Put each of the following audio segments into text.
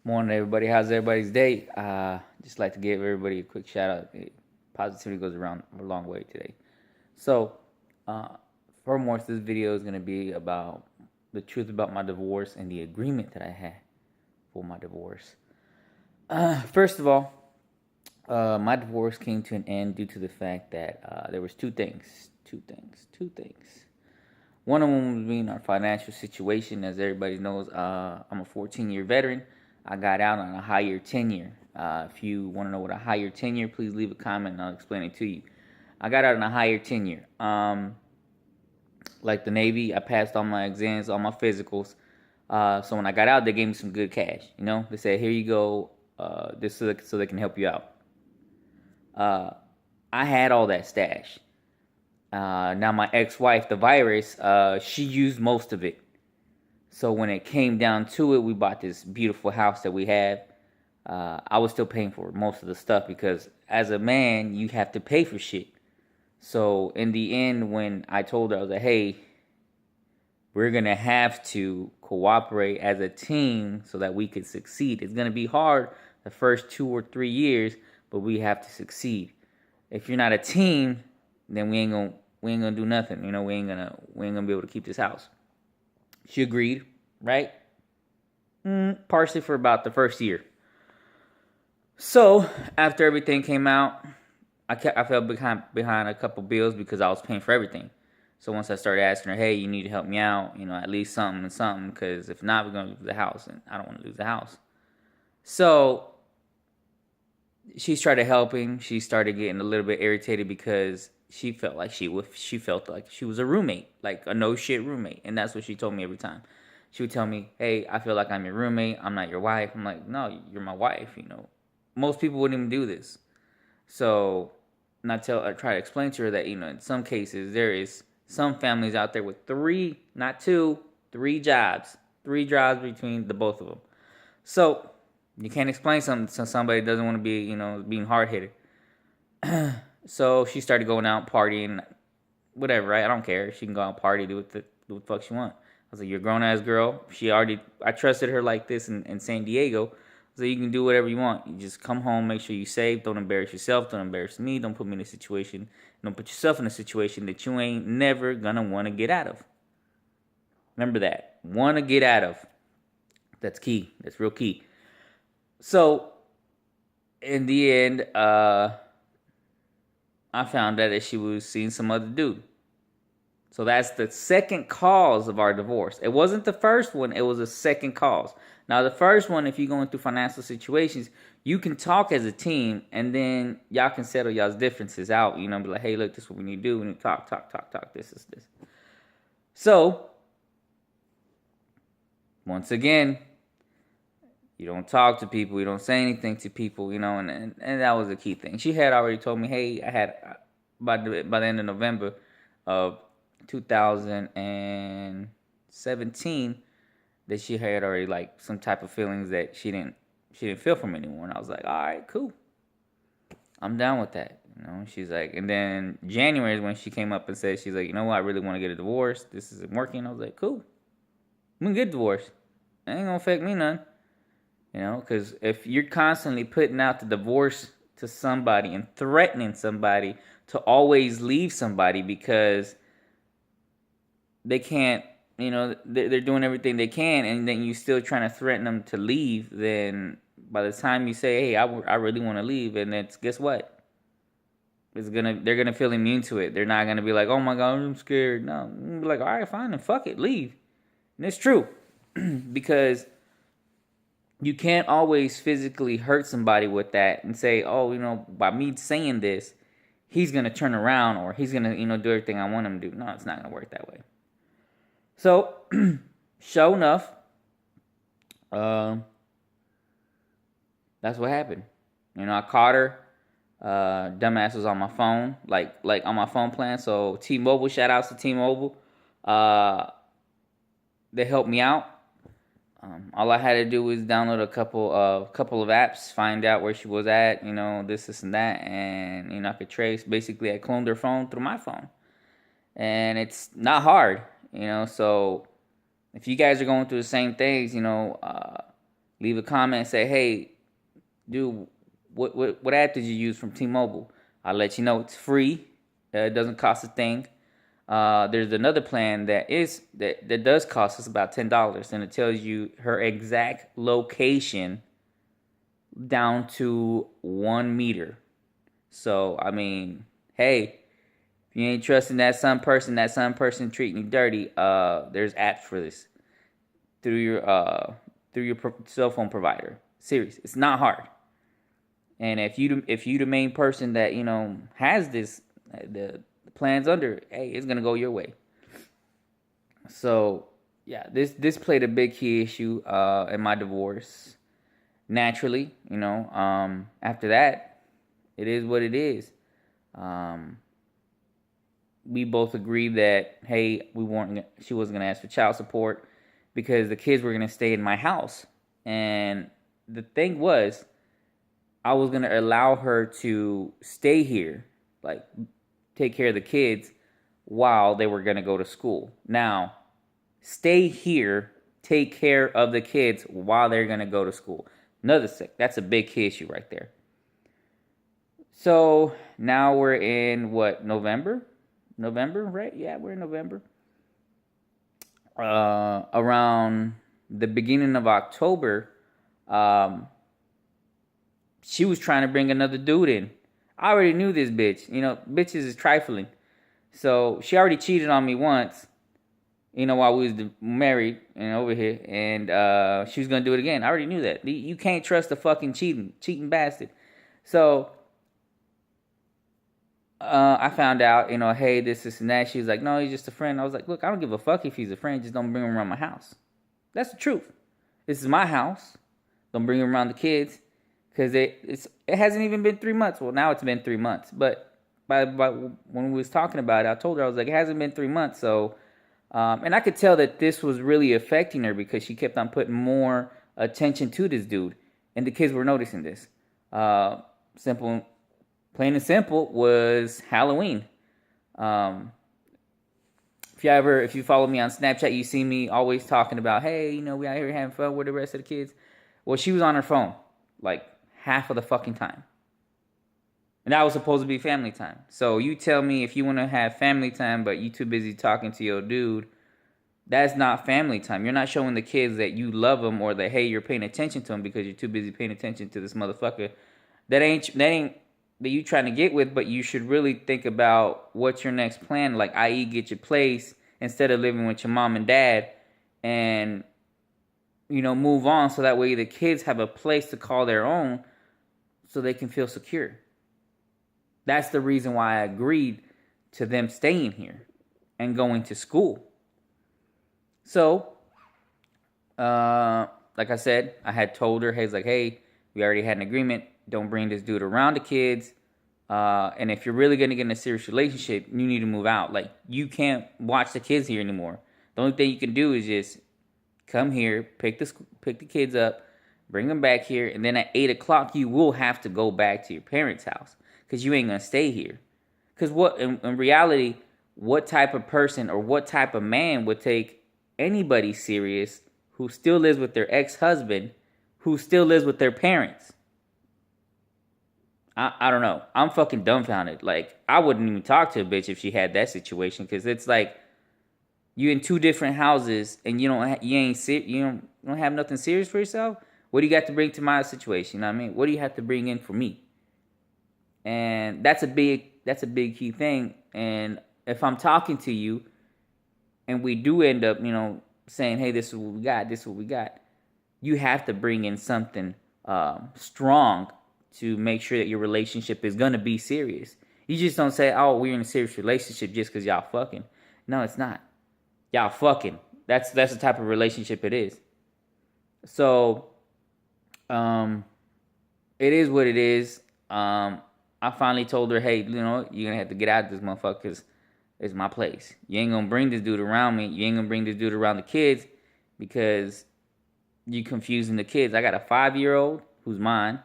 Morning, everybody. How's everybody's day? Just like to give everybody a quick shout out. Positivity goes around a long way today. So, uh, foremost, this video is going to be about the truth about my divorce and the agreement that I had for my divorce. First of all, my divorce came to an end due to the fact that there was two things. One of them was being our financial situation. As everybody knows, I'm a 14-year veteran. I got out on a higher tenure. If you want to know what a higher tenure, please leave a comment and I'll explain it to you. I got out on a higher tenure. Like the Navy, I passed all my exams, all my physicals. So when I got out, they gave me some good cash. You know, they said, "Here you go. This so they can help you out." I had all that stash. Now my ex-wife, the virus, she used most of it. So when it came down to it, we bought this beautiful house that we have. I was still paying for most of the stuff because as a man, you have to pay for shit. So in the end, when I told her, I was like, "Hey, we're gonna have to cooperate as a team so that we could succeed. It's gonna be hard the first 2 or 3 years, but we have to succeed. If you're not a team, then we ain't gonna do nothing. You know, we ain't gonna be able to keep this house." She agreed, right? Partially for about the first year. So after everything came out, I fell behind a couple bills because I was paying for everything. So once I started asking her, "Hey, you need to help me out, at least something and something, because if not, we're gonna lose the house, and I don't want to lose the house." So she started helping. She started getting a little bit irritated because she felt like she was a roommate, like a no shit roommate, and that's what she told me every time. She would tell me, "Hey, I feel like I'm your roommate. I'm not your wife." I'm like, "No, you're my wife." Most people wouldn't even do this. So, and I try to explain to her that in some cases there is some families out there with three, not two, three jobs between the both of them. So you can't explain something to somebody that doesn't want to be, being hard headed. So she started going out partying, whatever, right? I don't care. She can go out party, do what the fuck she want. I was like, "You're a grown ass girl." I trusted her like this in San Diego. So you can do whatever you want. You just come home, make sure you safe. Don't embarrass yourself. Don't embarrass me. Don't put me in a situation. Don't put yourself in a situation that you ain't never gonna want to get out of. Remember that. Want to get out of. That's key. That's real key. So in the end, I found out that she was seeing some other dude. So that's the second cause of our divorce. It wasn't the first one, it was a second cause. Now, the first one, if you're going through financial situations, you can talk as a team and then y'all can settle y'all's differences out. Be like, "Hey, look, this is what we need to do. We need to talk. This is this." So, once again, you don't talk to people, you don't say anything to people, and that was a key thing. She had already told me, "Hey, I had by the end of November of 2017 that she had already like some type of feelings that she didn't feel from anymore." And I was like, "All right, cool. I'm down with that." She's like, and then January is when she came up and said, she's like, "You know what? I really want to get a divorce. This isn't working." I was like, "Cool. I'm gonna get a divorce. It ain't gonna affect me none." Because if you're constantly putting out the divorce to somebody and threatening somebody to always leave somebody because they can't, they're doing everything they can, and then you still trying to threaten them to leave, then by the time you say, "Hey, I really want to leave," and it's, guess what? They're gonna feel immune to it. They're not gonna be like, "Oh my God, I'm scared." No, be like, "All right, fine, then fuck it, leave." And it's true because you can't always physically hurt somebody with that and say, "Oh, by me saying this, he's gonna turn around or he's gonna, do everything I want him to do." No, it's not gonna work that way. So, sure enough, that's what happened. I caught her. Dumbass was on my phone, like on my phone plan. So T-Mobile, shout outs to T-Mobile. They helped me out. All I had to do was download a couple of apps, find out where she was at, this and that, and I could trace. Basically, I cloned her phone through my phone, and it's not hard, So if you guys are going through the same things, Leave a comment and say, hey, dude, what app did you use from T-Mobile? I'll let you know it's free. It doesn't cost a thing. There's another plan that does cost us about $10, and it tells you her exact location down to 1 meter. So I mean, hey, if you ain't trusting that some person treating you dirty, there's apps for this through your cell phone provider. Serious, it's not hard. And if you the main person that has this the plans under, hey, it's gonna go your way. So yeah, this played a big key issue in my divorce. Naturally, after that, it is what it is. Um, we both agreed that hey, she wasn't gonna ask for child support because the kids were gonna stay in my house. And the thing was, I was gonna allow her to stay here, like take care of the kids while they were gonna go to school. Now, stay here, take care of the kids while they're gonna go to school. That's a big key issue right there. So now we're in what, November? November, right? Yeah, we're in November. Around the beginning of October, she was trying to bring another dude in. I already knew this bitch. Bitches is trifling. So she already cheated on me once, while we was married and over here. And she was going to do it again. I already knew that. You can't trust a fucking cheating bastard. So I found out, hey, this and that. She was like, no, he's just a friend. I was like, look, I don't give a fuck if he's a friend. Just don't bring him around my house. That's the truth. This is my house. Don't bring him around the kids. Because it hasn't even been 3 months. Well, now it's been 3 months. But by when we was talking about it, I told her, I was like, it hasn't been 3 months. So, and I could tell that this was really affecting her because she kept on putting more attention to this dude. And the kids were noticing this. Plain and simple, was Halloween. If you follow me on Snapchat, you see me always talking about, hey, we out here having fun with the rest of the kids. Well, she was on her phone, like, half of the fucking time. And that was supposed to be family time. So you tell me, if you want to have family time, but you too busy talking to your dude, that's not family time. You're not showing the kids that you love them, or that, hey, you're paying attention to them, because you're too busy paying attention to this motherfucker. That ain't that you trying to get with, but you should really think about what's your next plan, like, i.e. get your place instead of living with your mom and dad, and move on, so that way the kids have a place to call their own, so they can feel secure. That's the reason why I agreed to them staying here and going to school. So, like I said, I had told her, hey, we already had an agreement. Don't bring this dude around the kids. And if you're really going to get in a serious relationship, you need to move out. Like, you can't watch the kids here anymore. The only thing you can do is just come here, pick the kids up, bring them back here, and then at 8 o'clock, you will have to go back to your parents' house, because you ain't going to stay here. Because in reality, what type of person or what type of man would take anybody serious who still lives with their ex-husband, who still lives with their parents? I don't know. I'm fucking dumbfounded. Like, I wouldn't even talk to a bitch if she had that situation, because it's like, you in two different houses and you don't have nothing serious for yourself. What do you got to bring to my situation? You know what I mean? What do you have to bring in for me? And that's a big key thing. And if I'm talking to you and we do end up, saying, hey, this is what we got, you have to bring in something strong to make sure that your relationship is going to be serious. You just don't say, oh, we're in a serious relationship just because y'all fucking. No, it's not. Y'all fucking. That's the type of relationship it is. So, it is what it is. I finally told her, hey, you're going to have to get out of this motherfucker, because it's my place. You ain't going to bring this dude around me. You ain't going to bring this dude around the kids, because you confusing the kids. I got a 5-year-old who's mine.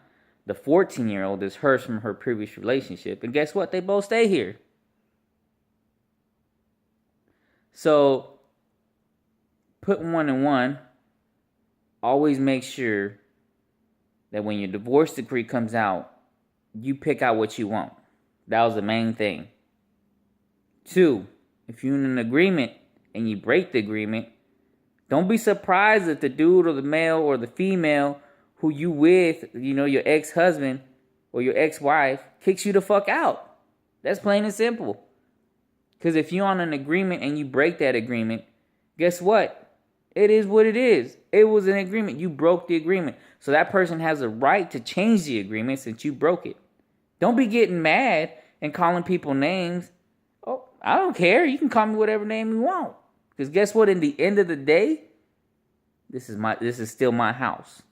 The 14-year-old is hers from her previous relationship. And guess what? They both stay here. So, put one and one. Always make sure that when your divorce decree comes out, you pick out what you want. That was the main thing. 2, if you're in an agreement and you break the agreement, don't be surprised if the dude or the male or the female who you with, your ex-husband or your ex-wife, kicks you the fuck out. That's plain and simple. Because if you're on an agreement and you break that agreement, guess what? It is what it is. It was an agreement. You broke the agreement. So that person has a right to change the agreement since you broke it. Don't be getting mad and calling people names. Oh, I don't care. You can call me whatever name you want. Because guess what? In the end of the day, this is still my house.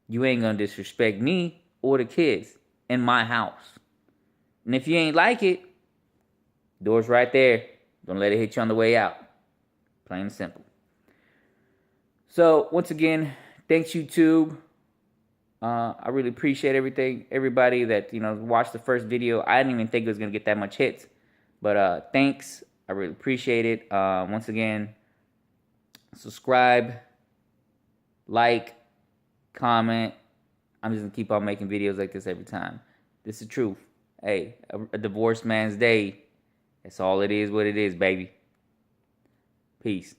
You ain't gonna disrespect me or the kids in my house. And if you ain't like it, door's right there. Don't let it hit you on the way out. Plain and simple. So once again, thanks YouTube. I really appreciate everybody that watched the first video. I didn't even think it was gonna get that much hits, but thanks. I really appreciate it. Once again, subscribe, like, comment. I'm just gonna keep on making videos like this every time. This is the truth. Hey, a divorced man's day. That's all it is, what it is, baby. Peace.